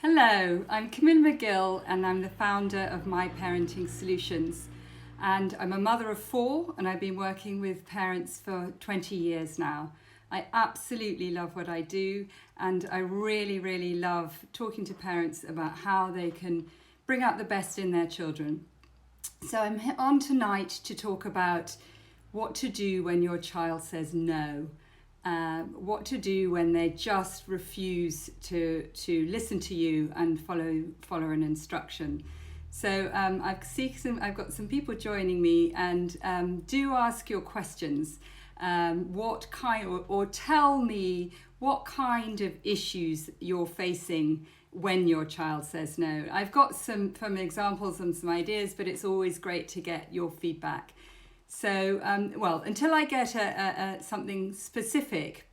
Hello, I'm Camilla McGill and I'm the founder of My Parenting Solutions. And I'm a mother of four and I've been working with parents for 20 years now. I absolutely love what I do and I really love talking to parents about how they can bring out the best in their children. So I'm on tonight to talk about what to do when your child says no. What to do when they just refuse to listen to you and follow an instruction. So I've got some people joining me, and do ask your questions. What kind, or tell me what kind of issues you're facing when your child says no. I've got some examples and some ideas, but it's always great to get your feedback. So, until I get something specific,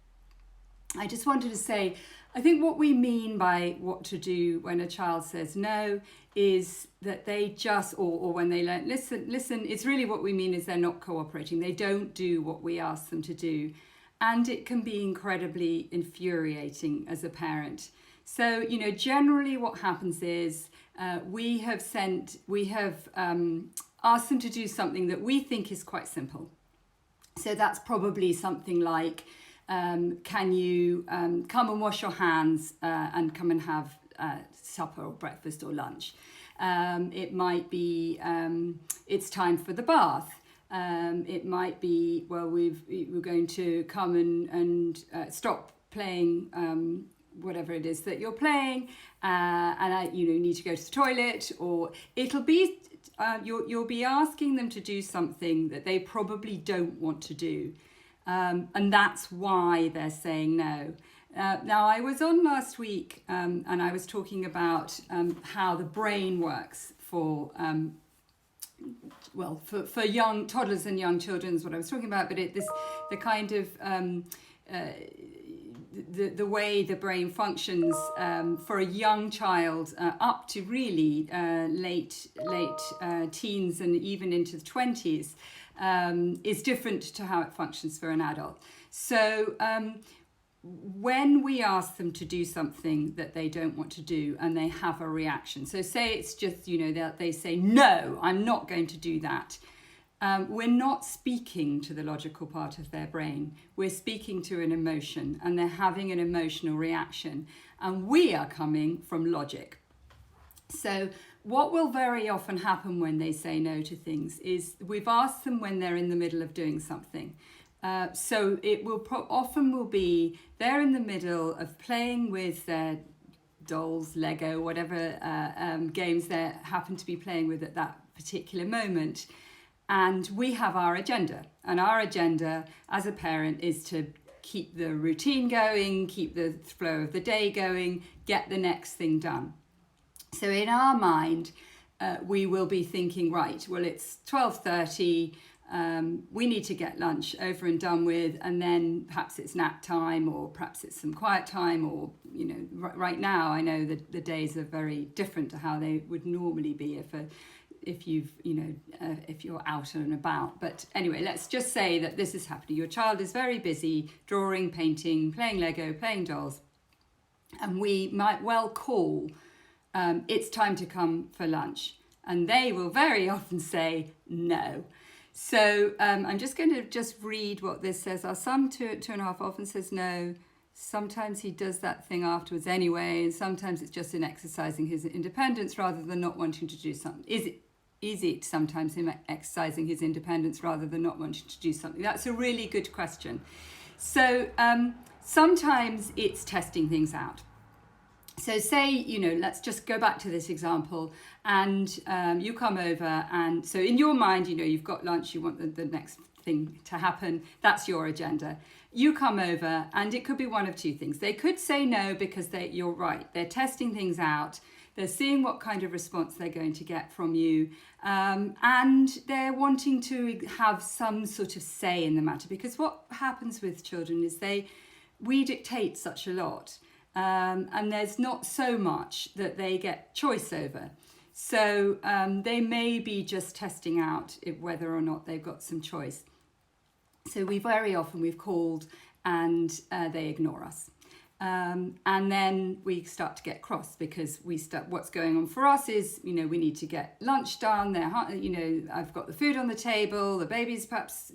I just wanted to say, I think what we mean by what to do when a child says no is that they just, or when they learn, listen, it's really what we mean is they're not cooperating. They don't do what we ask them to do. And it can be incredibly infuriating as a parent. So, generally what happens is we have ask them to do something that we think is quite simple. So that's probably something like, can you come and wash your hands and come and have supper or breakfast or lunch? It might be, it's time for the bath. It might be, we're going to come and stop playing whatever it is that you're playing, and you need to go to the toilet, or it'll be you'll be asking them to do something that they probably don't want to do, and that's why they're saying no. Now, I was on last week and I was talking about how the brain works for young toddlers and young children is what I was talking about, but the kind of the way the brain functions for a young child up to really late teens and even into the 20s is different to how it functions for an adult. So when we ask them to do something that they don't want to do and they have a reaction, so say it's just, they say, no, I'm not going to do that. We're not speaking to the logical part of their brain. We're speaking to an emotion, and they're having an emotional reaction. And we are coming from logic. So what will very often happen when they say no to things is we've asked them when they're in the middle of doing something. So it will often be they're in the middle of playing with their dolls, Lego, whatever games they happen to be playing with at that particular moment. And we have our agenda, and our agenda as a parent is to keep the routine going, keep the flow of the day going, get the next thing done. So in our mind, we will be thinking, right, well, it's 12:30, we need to get lunch over and done with, and then perhaps it's nap time, or perhaps it's some quiet time, or, right now I know that the days are very different to how they would normally be if you're out and about. But anyway, let's just say that this is happening. Your child is very busy drawing, painting, playing Lego, playing dolls, and we might well call, it's time to come for lunch. And they will very often say no. So I'm just going to read what this says. Our son, 2.5, often says no. Sometimes he does that thing afterwards anyway, and sometimes it's just in exercising his independence rather than not wanting to do something. Is it sometimes him exercising his independence rather than not wanting to do something? That's a really good question. So sometimes it's testing things out. So say, let's just go back to this example, and you come over, and so in your mind, you've got lunch, you want the next thing to happen, that's your agenda. You come over, and it could be one of two things. They could say no because you're right, they're testing things out. They're seeing what kind of response they're going to get from you, and they're wanting to have some sort of say in the matter, because what happens with children is we dictate such a lot, and there's not so much that they get choice over. So they may be just testing out whether or not they've got some choice. So we've called and they ignore us. And then we start to get cross because what's going on for us is, we need to get lunch done. I've got the food on the table, the baby's perhaps,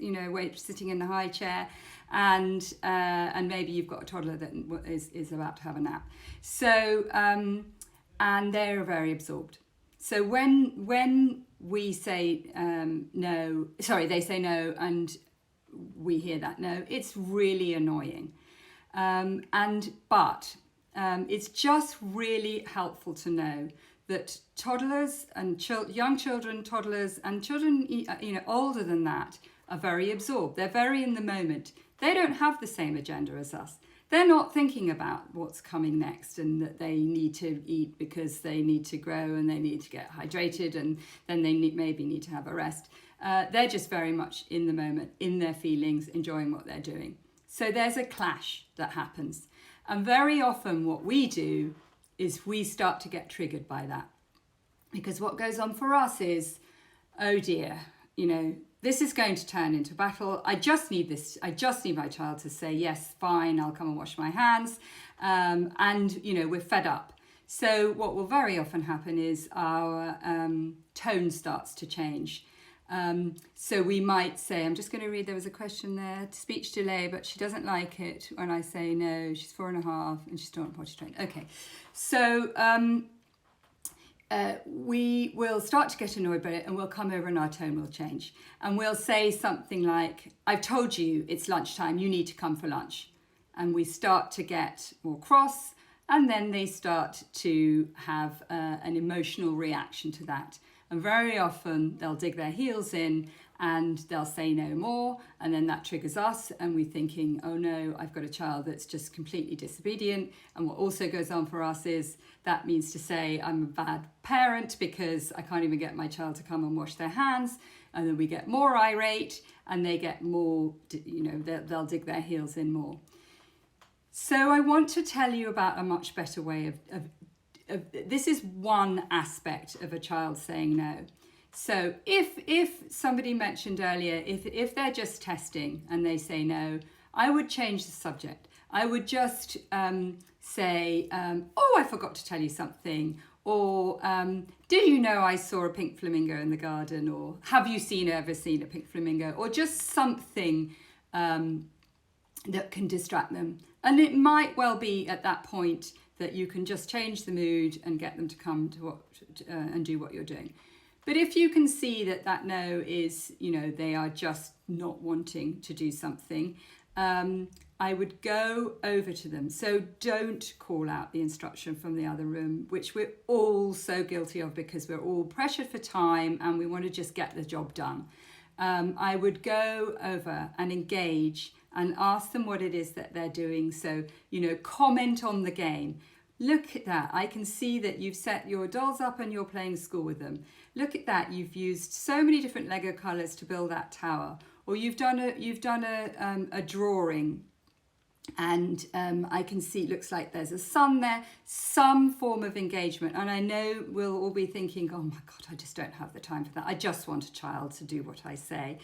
sitting in the high chair, and maybe you've got a toddler that is about to have a nap. So, and they're very absorbed. So when we say no, they say no, and we hear that no, it's really annoying. But it's just really helpful to know that toddlers and young children, toddlers and children, older than that, are very absorbed. They're very in the moment. They don't have the same agenda as us. They're not thinking about what's coming next and that they need to eat because they need to grow and they need to get hydrated and then they maybe need to have a rest. They're just very much in the moment, in their feelings, enjoying what they're doing. So there's a clash that happens. And very often what we do is we start to get triggered by that. Because what goes on for us is, oh dear, this is going to turn into battle. I just need my child to say, yes, fine, I'll come and wash my hands. We're fed up. So what will very often happen is our tone starts to change. So we might say, I'm just going to read, there was a question there, speech delay, but she doesn't like it when I say no, she's 4.5 and she's not potty trained. Okay, so we will start to get annoyed by it and we'll come over and our tone will change. And we'll say something like, I've told you it's lunchtime, you need to come for lunch. And we start to get more cross, and then they start to have an emotional reaction to that. And very often they'll dig their heels in and they'll say no more. And then that triggers us and we're thinking, oh no, I've got a child that's just completely disobedient. And what also goes on for us is that means to say I'm a bad parent because I can't even get my child to come and wash their hands. And then we get more irate and they get more, they'll dig their heels in more. So I want to tell you about a much better way of this is one aspect of a child saying no. So if somebody mentioned earlier, if they're just testing and they say no, I would change the subject. I would just say, oh, I forgot to tell you something. Or did you know I saw a pink flamingo in the garden? Or have you ever seen a pink flamingo? Or just something that can distract them. And it might well be at that point that you can just change the mood and get them to come to and do what you're doing. But if you can see that no is, they are just not wanting to do something, I would go over to them. So don't call out the instruction from the other room, which we're all so guilty of because we're all pressured for time and we want to just get the job done. I would go over and engage and ask them what it is that they're doing. So, comment on the game. Look at that. I can see that you've set your dolls up and you're playing school with them. Look at that. You've used so many different Lego colours to build that tower. Or you've done a drawing. And I can see it looks like there's a sun there, some form of engagement. And I know we'll all be thinking, oh my God, I just don't have the time for that. I just want a child to do what I say.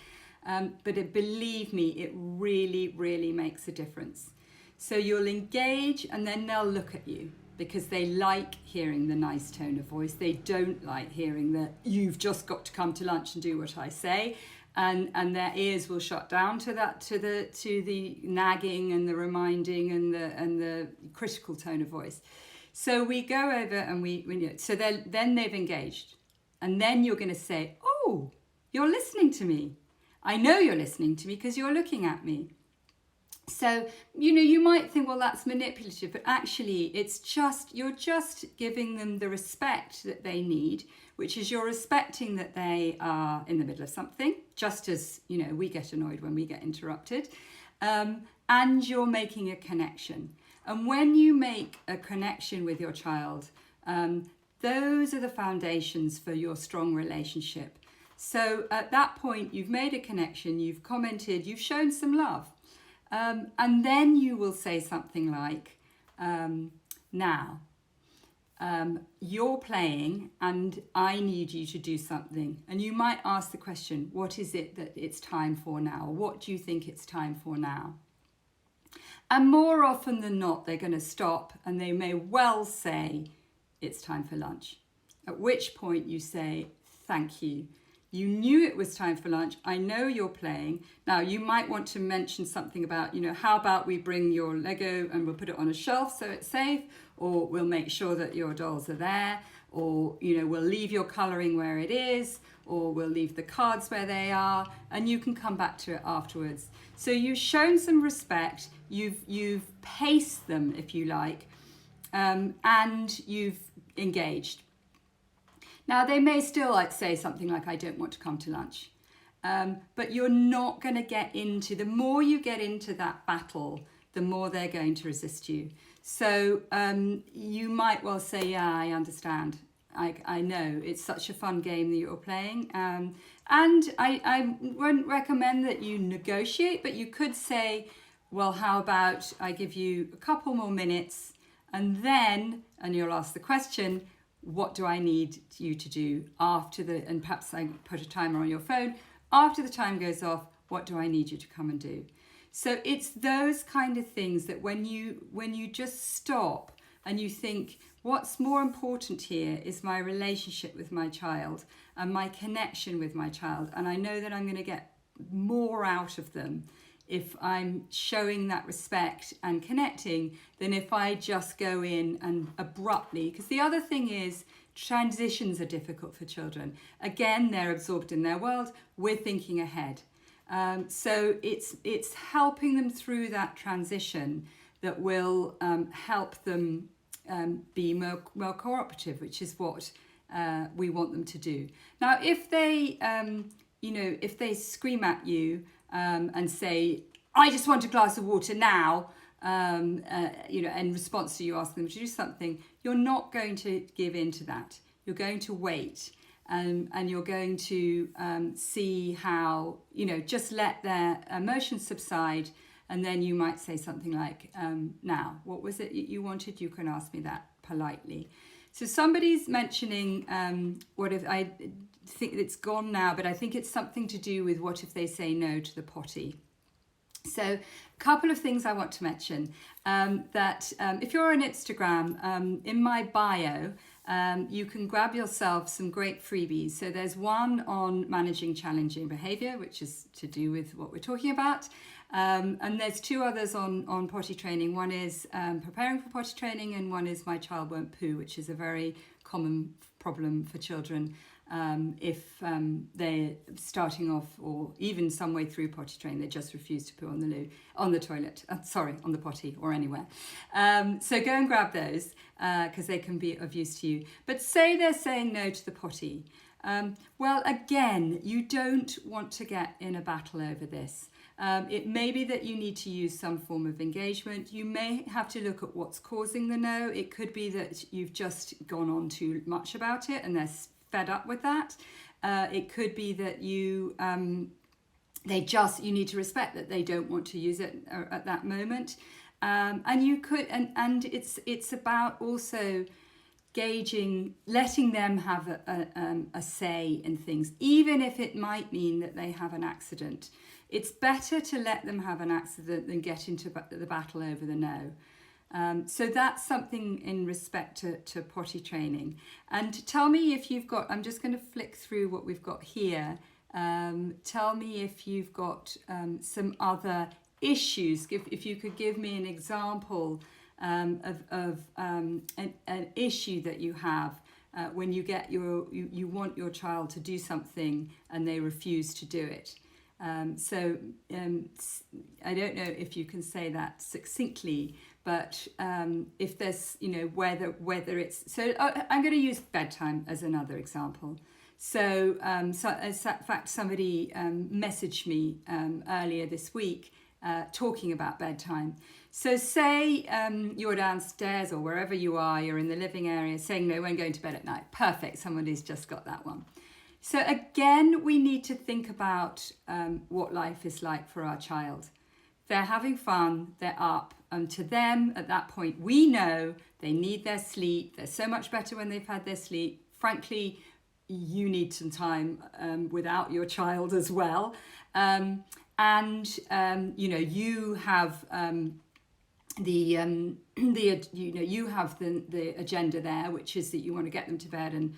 But believe me, it really, really makes a difference. So you'll engage and then they'll look at you because they like hearing the nice tone of voice. They don't like hearing that you've just got to come to lunch and do what I say. And their ears will shut down to that, to the nagging and the reminding and the critical tone of voice. So we go over and so then they've engaged. And then you're going to say, oh, you're listening to me. I know you're listening to me because you're looking at me. So, you might think, well, that's manipulative, but actually you're just giving them the respect that they need, which is you're respecting that they are in the middle of something, just as, we get annoyed when we get interrupted, and you're making a connection. And when you make a connection with your child, those are the foundations for your strong relationship. So at that point, you've made a connection, you've commented, you've shown some love. And then you will say something like, now, you're playing and I need you to do something. And you might ask the question, what is it that it's time for now? What do you think it's time for now? And more often than not, they're going to stop and they may well say, it's time for lunch. At which point you say, thank you. You knew it was time for lunch. I know you're playing. Now, you might want to mention something about, how about we bring your Lego and we'll put it on a shelf so it's safe, or we'll make sure that your dolls are there, or, we'll leave your colouring where it is, or we'll leave the cards where they are, and you can come back to it afterwards. So you've shown some respect, you've paced them, if you like, and you've engaged. Now, they may still say something like, I don't want to come to lunch. But you're not going to the more you get into that battle, the more they're going to resist you. So you might well say, yeah, I understand. I know it's such a fun game that you're playing. And I wouldn't recommend that you negotiate, but you could say, well, how about I give you a couple more minutes and you'll ask the question, what do I need you to do and perhaps I put a timer on your phone. After the time goes off, what do I need you to come and do? So it's those kind of things that when you just stop and you think, what's more important here is my relationship with my child and my connection with my child. And I know that I'm going to get more out of them if I'm showing that respect and connecting than if I just go in and abruptly, because the other thing is transitions are difficult for children. Again, they're absorbed in their world. We're thinking ahead. So it's helping them through that transition that will help them be more cooperative, which is what we want them to do. Now, if they, if they scream at you and say, I just want a glass of water now, in response to you asking them to do something, you're not going to give in to that. You're going to wait and you're going to see how, just let their emotions subside. And then you might say something like, now, what was it you wanted? You can ask me that politely. So somebody's mentioning, what if I think it's gone now, but I think it's something to do with what if they say no to the potty. So a couple of things I want to mention, that if you're on Instagram, in my bio, you can grab yourself some great freebies. So there's one on managing challenging behaviour, which is to do with what we're talking about. And there's two others on potty training. One is preparing for potty training, and one is My Child Won't Poo, which is a very common problem for children if they're starting off or even some way through potty training, they just refuse to poo on the toilet, on the potty or anywhere. So go and grab those because they can be of use to you. But say they're saying no to the potty. Well, again, you don't want to get in a battle over this. It may be that you need to use some form of engagement. You may have to look at what's causing the no. It could be that you've just gone on too much about it and they're fed up with that. It could be that you need to respect that they don't want to use it at that moment. And you could, and it's about also gauging, letting them have a say in things, even if it might mean that they have an accident. It's better to let them have an accident than get into the battle over the no. So that's something in respect to potty training. And tell me if you've got, I'm just going to flick through what we've got here. Tell me if you've got some other issues. If you could give me an example of an issue that you have when you get you want your child to do something and they refuse to do it. So I don't know if you can say that succinctly, but if there's, whether it's, so I'm going to use bedtime as another example. So, in fact, somebody messaged me earlier this week talking about bedtime. So say you're downstairs or wherever you are, you're in the living area saying, no, we're going to bed at night. Perfect. Somebody's just got that one. So again, we need to think about what life is like for our child. They're having fun, they're up, and to them at that point, we know they need their sleep. They're so much better when they've had their sleep. Frankly, you need some time without your child as well. You have you have the agenda there, which is that you want to get them to bed and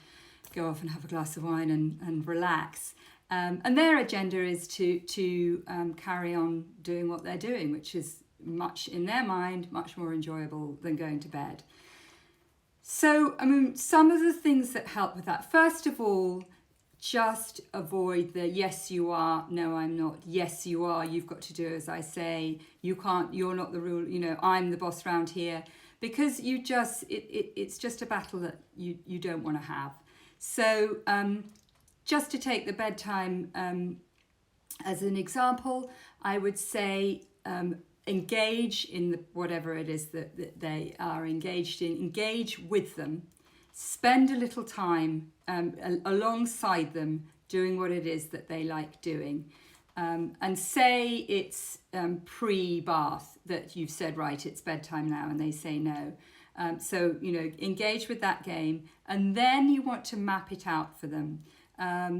go off and have a glass of wine and relax. And their agenda is to carry on doing what they're doing, which is much, in their mind, much more enjoyable than going to bed. So, I mean, some of the things that help with that, first of all, just avoid the yes you are, no I'm not, yes you are, you've got to do as I say, you can't, you're not the rule, I'm the boss round here, because it's just a battle that you don't want to have. So just to take the bedtime as an example, I would say engage in whatever it is that they are engaged in, engage with them, spend a little time alongside them doing what it is that they like doing. And say it's pre-bath that you've said, right, it's bedtime now, and they say no. So, engage with that game, and then you want to map it out for them.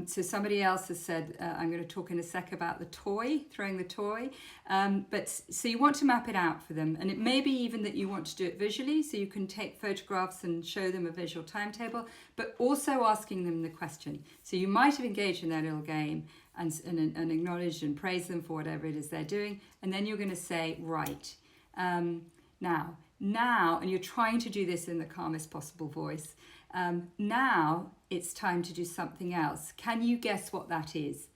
So somebody else has said, I'm going to talk in a sec about the toy, throwing the toy. So you want to map it out for them. And it may be even that you want to do it visually, so you can take photographs and show them a visual timetable, but also asking them the question. So you might have engaged in their little game and acknowledged and praised them for whatever it is they're doing. And then you're going to say, right, now, and you're trying to do this in the calmest possible voice, now it's time to do something else. Can you guess what that is?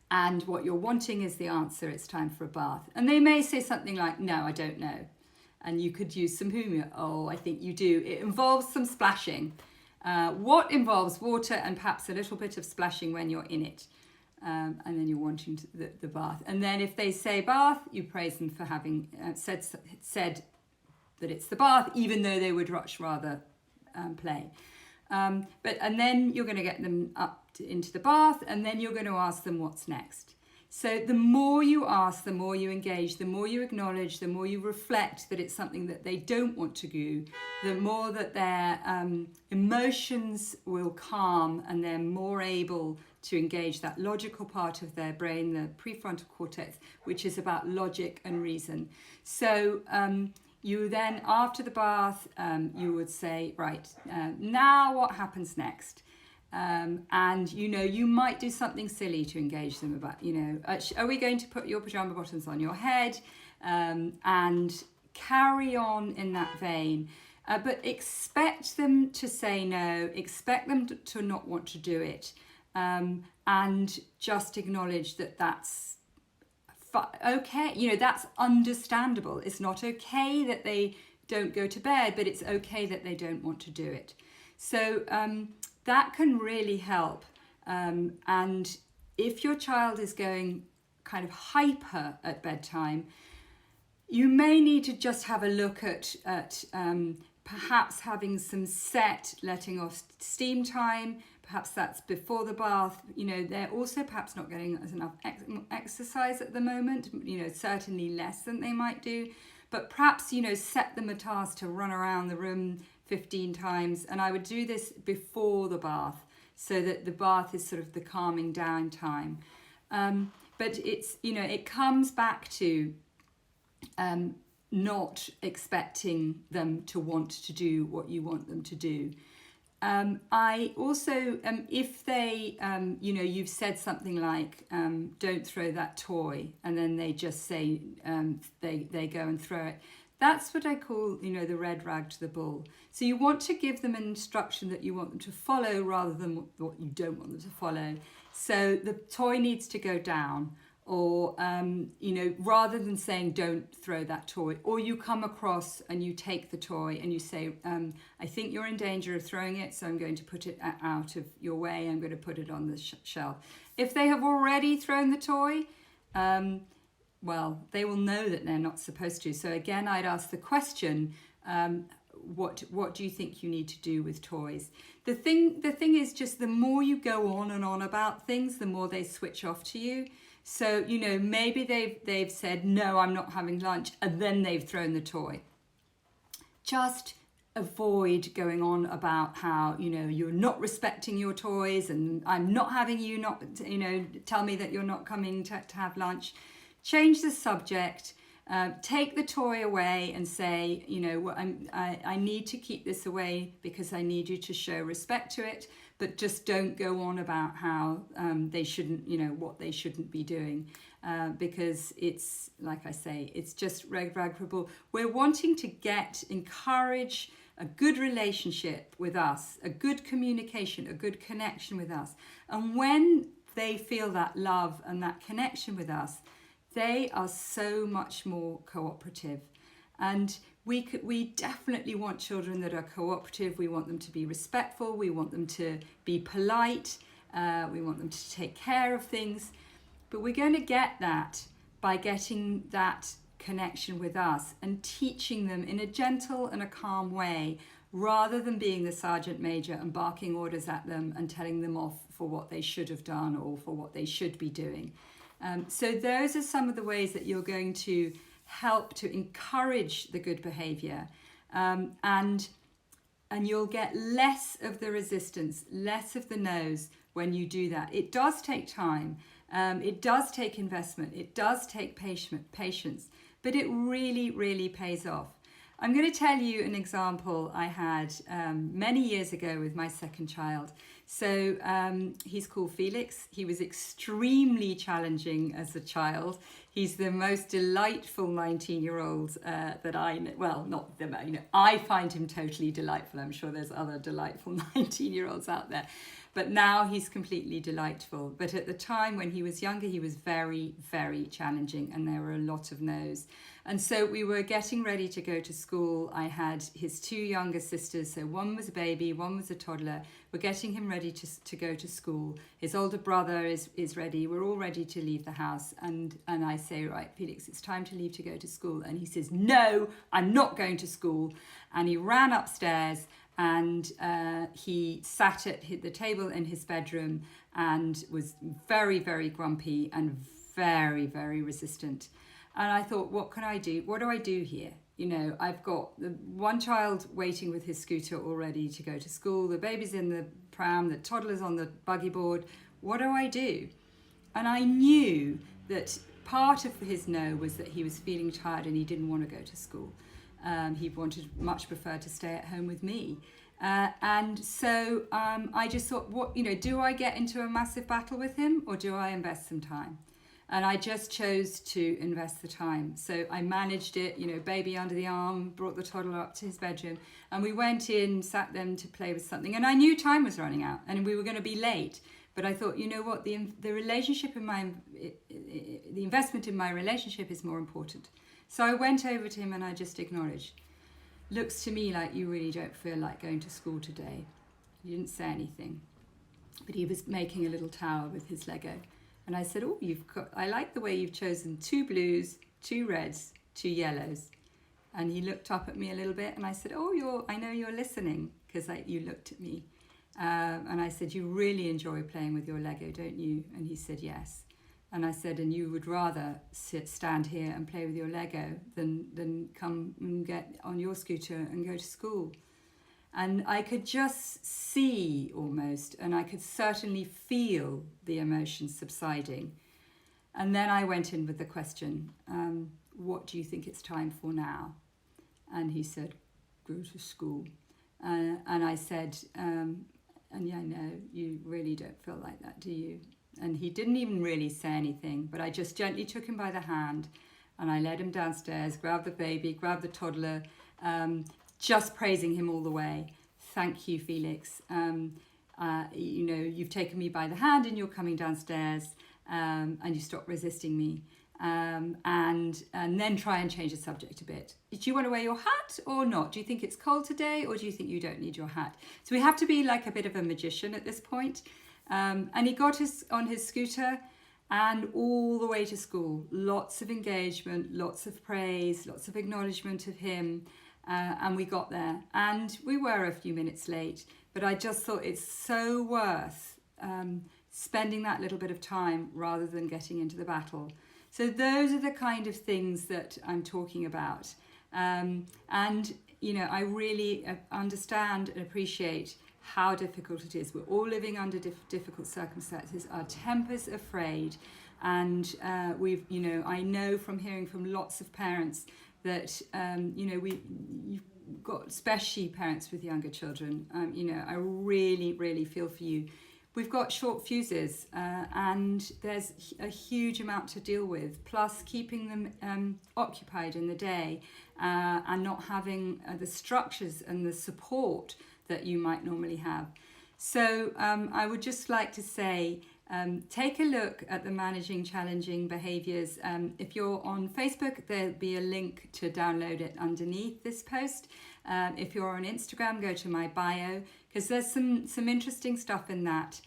And what you're wanting is the answer, it's time for a bath. And they may say something like, no, I don't know. And you could use some humor. Oh, I think you do. It involves some splashing. What involves water and perhaps a little bit of splashing when you're in it? And then you're wanting the bath. And then if they say bath, you praise them for having said that it's the bath, even though they would much rather play. And then you're going to get them up into the bath, and then you're going to ask them what's next. So the more you ask, the more you engage, the more you acknowledge, the more you reflect that it's something that they don't want to do, the more that their emotions will calm, and they're more able to engage that logical part of their brain, the prefrontal cortex, which is about logic and reason. So you then, after the bath, you would say, right, now what happens next? And you might do something silly to engage them about, are we going to put your pajama bottoms on your head? And carry on in that vein. But expect them to say no, expect them to not want to do it. And just acknowledge that that's okay. That's understandable. It's not okay that they don't go to bed, but it's okay that they don't want to do it. So that can really help. And if your child is going kind of hyper at bedtime, you may need to just have a look at perhaps having some set letting off steam time. Perhaps that's before the bath. They're also perhaps not getting enough exercise at the moment, certainly less than they might do. But perhaps, set them a task to run around the room 15 times. And I would do this before the bath, so that the bath is sort of the calming down time. But it's, it comes back to not expecting them to want to do what you want them to do. I also, if they, you've said something like, don't throw that toy, and then they just say, they go and throw it. That's what I call, the red rag to the bull. So you want to give them an instruction that you want them to follow rather than what you don't want them to follow. So the toy needs to go down, or, rather than saying don't throw that toy, or you come across and you take the toy and you say, I think you're in danger of throwing it, so I'm going to put it out of your way. I'm going to put it on the shelf. If they have already thrown the toy, well, they will know that they're not supposed to. So again, I'd ask the question, what do you think you need to do with toys? The thing is just the more you go on and on about things, the more they switch off to you. So, maybe they've said, no, I'm not having lunch, and then they've thrown the toy. Just avoid going on about how, you're not respecting your toys, and I'm not having you not, tell me that you're not coming to have lunch. Change the subject. Take the toy away and say, you know, I need to keep this away because I need you to show respect to it, but just don't go on about how they shouldn't, you know, what they shouldn't be doing, because it's, like I say, it's just rag-rag-rable. We're wanting to encourage a good relationship with us, a good communication, a good connection with us. And when they feel that love and that connection with us, they are so much more cooperative. And we definitely want children that are cooperative. We want them to be respectful. We want them to be polite. We want them to take care of things. But we're going to get that by getting that connection with us and teaching them in a gentle and a calm way, rather than being the sergeant major and barking orders at them and telling them off for what they should have done or for what they should be doing. So those are some of the ways that you're going to help to encourage the good behavior, and you'll get less of the resistance, less of the no's when you do that. It does take time, it does take investment, it does take patience, but it really, really pays off. I'm going to tell you an example I had many years ago with my second child. So he's called Felix. He was extremely challenging as a child. He's the most delightful 19-year-old that I know. Well, not the, you know, I find him totally delightful. I'm sure there's other delightful 19-year-olds out there. But now he's completely delightful. But at the time when he was younger, he was very, very challenging, and there were a lot of no's. And so we were getting ready to go to school. I had his two younger sisters. So one was a baby, one was a toddler. We're getting him ready to go to school. His older brother is ready. We're all ready to leave the house. And I say, right, Felix, it's time to leave to go to school. And he says, no, I'm not going to school. And he ran upstairs and he sat at the table in his bedroom and was very, very grumpy and very, very resistant. And I thought, what can I do? What do I do here? You know, I've got the one child waiting with his scooter all ready to go to school. The baby's in the pram, the toddler's on the buggy board. What do I do? And I knew that part of his no was that he was feeling tired and he didn't want to go to school. He much preferred to stay at home with me. And so I just thought, do I get into a massive battle with him, or do I invest some time? And I just chose to invest the time. So I managed it, baby under the arm, brought the toddler up to his bedroom, and we went in, sat them to play with something. And I knew time was running out and we were going to be late. But I thought, you know what, the relationship the investment in my relationship is more important. So I went over to him and I just acknowledged, looks to me like you really don't feel like going to school today. He didn't say anything, but he was making a little tower with his Lego. And I said, I like the way you've chosen 2 blues, 2 reds, 2 yellows. And he looked up at me a little bit and I said, I know you're listening, because you looked at me. And I said, you really enjoy playing with your Lego, don't you? And he said, yes. And I said, and you would rather stand here and play with your Lego than come and get on your scooter and go to school. And I could just see almost, and I could certainly feel the emotions subsiding. And then I went in with the question, what do you think it's time for now? And he said, go to school. And I said, and yeah, no, you really don't feel like that, do you? And he didn't even really say anything, but I just gently took him by the hand and I led him downstairs, grabbed the baby, grabbed the toddler, just praising him all the way. Thank you, Felix. You've taken me by the hand and you're coming downstairs, and you stopped resisting me. And then try and change the subject a bit. Do you want to wear your hat or not? Do you think it's cold today, or do you think you don't need your hat? So we have to be like a bit of a magician at this point. And he got on his scooter and all the way to school. Lots of engagement, lots of praise, lots of acknowledgement of him. And we got there. And we were a few minutes late, but I just thought it's so worth spending that little bit of time rather than getting into the battle. So those are the kind of things that I'm talking about. I really understand and appreciate how difficult it is. We're all living under difficult circumstances. Our tempers are frayed. And I know from hearing from lots of parents that you've got, especially parents with younger children. I really, really feel for you. We've got short fuses, and there's a huge amount to deal with, plus keeping them occupied in the day, and not having the structures and the support that you might normally have. So I would just like to say, take a look at the Managing Challenging Behaviours. If you're on Facebook, there'll be a link to download it underneath this post. If you're on Instagram, go to my bio, because there's some interesting stuff in that.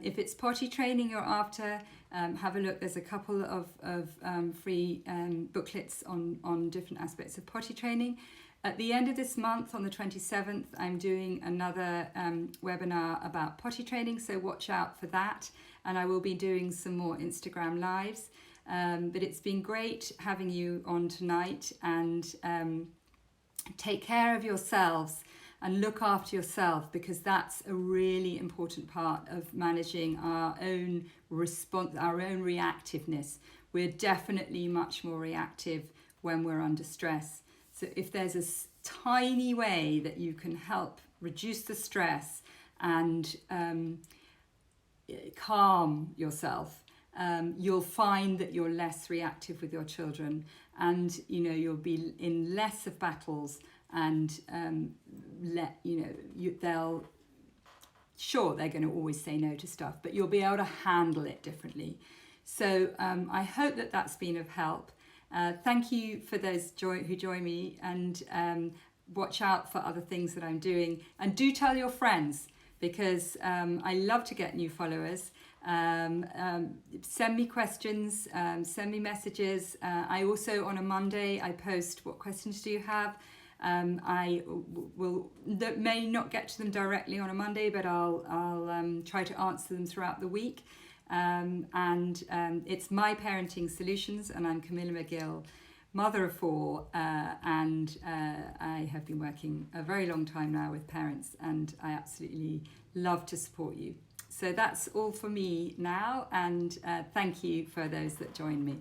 If it's potty training you're after, have a look. There's a couple of free booklets on different aspects of potty training. At the end of this month, on the 27th, I'm doing another webinar about potty training, so watch out for that. And I will be doing some more Instagram lives. But it's been great having you on tonight, and take care of yourselves and look after yourself, because that's a really important part of managing our own response, our own reactiveness. We're definitely much more reactive when we're under stress. So if there's a tiny way that you can help reduce the stress and calm yourself, you'll find that you're less reactive with your children, and you'll be in less of battles, and they'll, sure, they're going to always say no to stuff, but you'll be able to handle it differently. So I hope that that's been of help. Thank you for those who join me, and watch out for other things that I'm doing, and do tell your friends, because I love to get new followers. Send me questions, send me messages. I also, on a Monday, I post what questions do you have. I may not get to them directly on a Monday, but I'll try to answer them throughout the week. It's My Parenting Solutions, and I'm Camilla McGill, mother of 4, and I have been working a very long time now with parents, and I absolutely love to support you. So that's all for me now, and thank you for those that join me.